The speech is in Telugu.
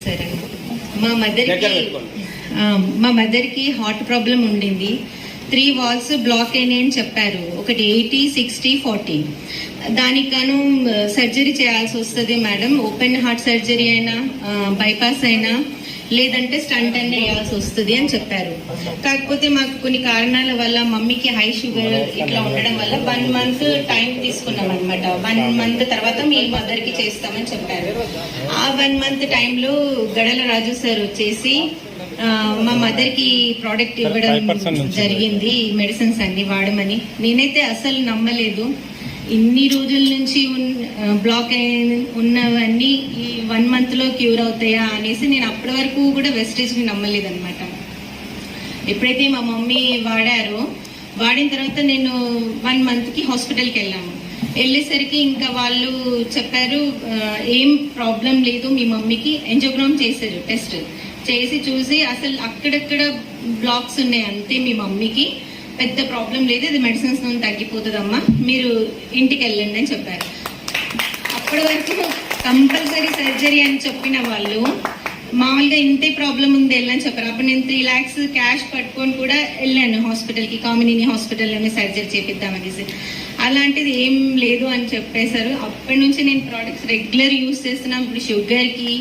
సరే. మా మదర్కి హార్ట్ ప్రాబ్లం ఉండింది. 3 వాల్స్ బ్లాక్ అయినాయి అని చెప్పారు. ఒకటి 80, 60, 40. దానికి గాను సర్జరీ చేయాల్సి వస్తుంది మేడం. ఓపెన్ హార్ట్ సర్జరీ అయినా, బైపాస్ అయినా, లేదంటే స్టంట్ అయినా వేయాల్సి వస్తుంది అని చెప్పారు. కాకపోతే మాకు కొన్ని కారణాల వల్ల మమ్మీకి హై షుగర్ ఇట్లా ఉండడం వల్ల 1 మంత్ టైం తీసుకున్నాం అనమాట. 1 మంత్ తర్వాత మీ మదర్కి చేస్తామని చెప్పారు. ఆ 1 మంత్ టైంలో గడల రాజు సార్ వచ్చేసి మా మదర్కి ప్రోడక్ట్ ఇవ్వడం జరిగింది. మెడిసిన్స్ అన్ని వాడమని. నేనైతే అసలు నమ్మలేదు. ఇన్ని రోజుల నుంచి బ్లాక్ ఉన్నవన్నీ ఈ 1 మంత్లో క్యూర్ అవుతాయా అనేసి నేను అప్పటి వరకు కూడా వెస్టేజ్ని నమ్మలేదన్నమాట. ఎప్పుడైతే మా మమ్మీ వాడిన తర్వాత నేను 1 మంత్కి హాస్పిటల్కి వెళ్ళేసరికి ఇంకా వాళ్ళు చెప్పారు ఏం ప్రాబ్లం లేదు, మీ మమ్మీకి ఎంజోగ్రామ్ చేశారు. టెస్ట్ చేసి చూసి అసలు అక్కడక్కడ బ్లాక్స్ ఉన్నాయి అంతే, మీ మమ్మీకి పెద్ద ప్రాబ్లం లేదు, ఇది మెడిసిన్స్ నుండి తగ్గిపోతుందమ్మా, మీరు ఇంటికి వెళ్ళండి అని చెప్పారు. అప్పటి వరకు కంపల్సరీ సర్జరీ అని చెప్పిన వాళ్ళు మామూలుగా ఇంతే ప్రాబ్లం ఉంది వెళ్ళని చెప్పారు. అప్పుడు నేను 3 lakhs క్యాష్ పట్టుకొని కూడా వెళ్ళాను హాస్పిటల్కి, కామినేని హాస్పిటల్లోనే సర్జరీ చేపిద్దామనేసి. అలాంటిది ఏం లేదు అని చెప్పేశారు. అప్పటి నుంచి నేను ప్రోడక్ట్స్ రెగ్యులర్ యూజ్ చేస్తున్నాను. ఇప్పుడు షుగర్కి